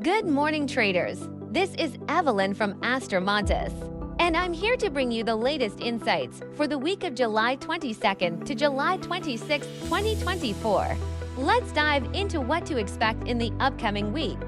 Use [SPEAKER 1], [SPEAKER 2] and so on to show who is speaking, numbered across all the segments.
[SPEAKER 1] Good morning, traders. This is Evelyn from Astra Montis, and I'm here to bring you the latest insights for the week of July 22nd to July 26, 2024. Let's dive into what to expect in the upcoming week.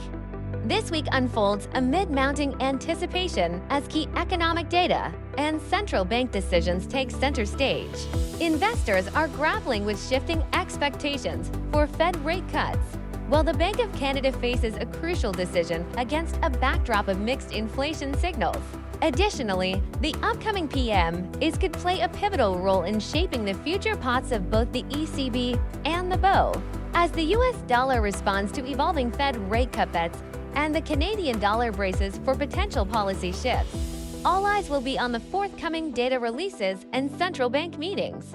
[SPEAKER 1] This week unfolds amid mounting anticipation as key economic data and central bank decisions take center stage. Investors are grappling with shifting expectations for Fed rate cuts, while the Bank of Canada faces a crucial decision against a backdrop of mixed inflation signals. Additionally, the upcoming PM could play a pivotal role in shaping the future paths of both the ECB and the BOE, as the US dollar responds to evolving Fed rate cut bets and the Canadian dollar braces for potential policy shifts. All eyes will be on the forthcoming data releases and central bank meetings.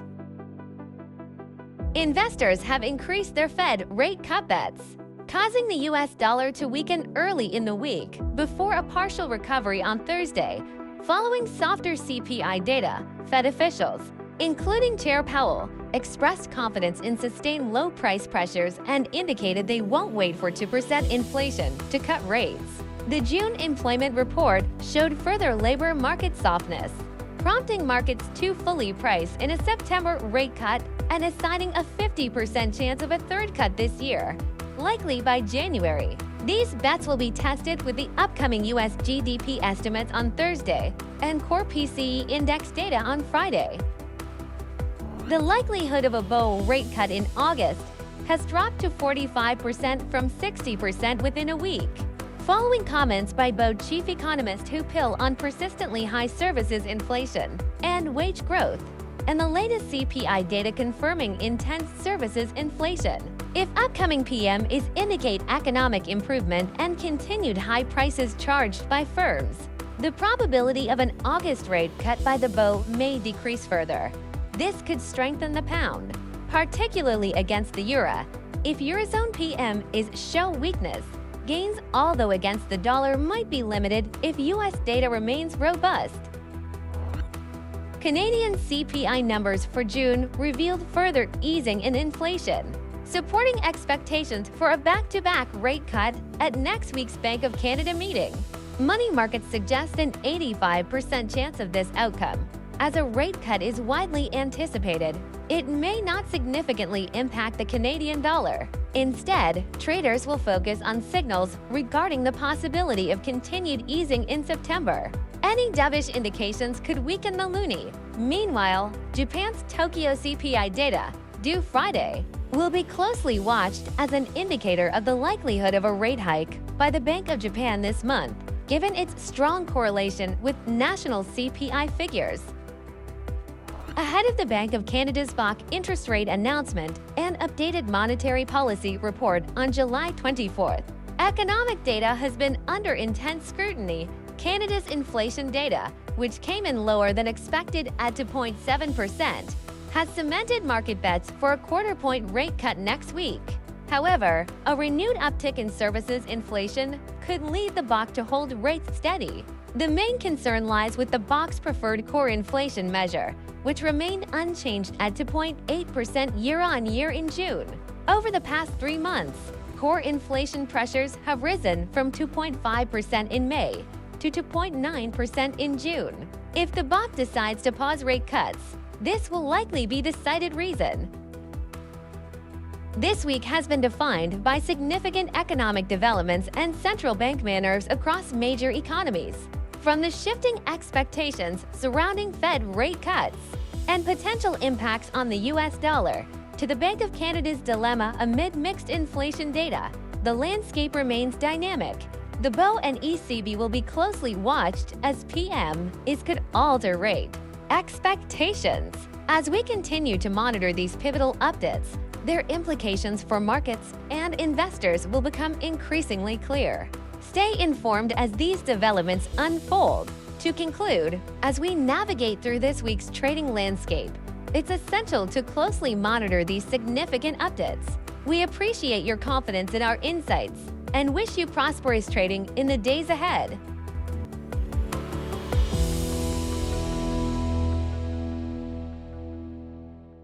[SPEAKER 1] Investors have increased their Fed rate cut bets, causing the US dollar to weaken early in the week before a partial recovery on Thursday. Following softer CPI data, Fed officials, including Chair Powell, expressed confidence in sustained low price pressures and indicated they won't wait for 2% inflation to cut rates. The June employment report showed further labor market softness, prompting markets to fully price in a September rate cut and assigning a 50% chance of a third cut this year, likely by January. These bets will be tested with the upcoming US GDP estimates on Thursday and core PCE index data on Friday. The likelihood of a BOE rate cut in August has dropped to 45% from 60% within a week, following comments by BOE chief economist Hu Pil on persistently high services inflation and wage growth, and the latest CPI data confirming intense services inflation. If upcoming PM indicate economic improvement and continued high prices charged by firms, the probability of an August rate cut by the BOE may decrease further. This could strengthen the pound, particularly against the euro. If Eurozone PM show weakness, gains although against the dollar might be limited if US data remains robust. Canadian CPI numbers for June revealed further easing in inflation, supporting expectations for a back-to-back rate cut at next week's Bank of Canada meeting. Money markets suggest an 85% chance of this outcome. As a rate cut is widely anticipated, it may not significantly impact the Canadian dollar. Instead, traders will focus on signals regarding the possibility of continued easing in September. Any dovish indications could weaken the loonie. Meanwhile, Japan's Tokyo CPI data, due Friday, will be closely watched as an indicator of the likelihood of a rate hike by the Bank of Japan this month, given its strong correlation with national CPI figures. Ahead of the Bank of Canada's BOC interest rate announcement and updated monetary policy report on July 24th, economic data has been under intense scrutiny. Canada's inflation data, which came in lower than expected at 2.7%, has cemented market bets for a quarter-point rate cut next week. However, a renewed uptick in services inflation could lead the BOC to hold rates steady. The main concern lies with the BOC's preferred core inflation measure, which remained unchanged at 2.8% year-on-year in June. Over the past 3 months, core inflation pressures have risen from 2.5% in May to 2.9% in June. If the BOC decides to pause rate cuts, this will likely be the cited reason. This week has been defined by significant economic developments and central bank maneuvers across major economies, from the shifting expectations surrounding Fed rate cuts and potential impacts on the US dollar to the Bank of Canada's dilemma amid mixed inflation data. The landscape remains dynamic. The BOE and ECB will be closely watched as PM could alter rate expectations. As we continue to monitor these pivotal updates, their implications for markets and investors will become increasingly clear. Stay informed as these developments unfold. To conclude, as we navigate through this week's trading landscape, it's essential to closely monitor these significant updates. We appreciate your confidence in our insights and wish you prosperous trading in the days ahead.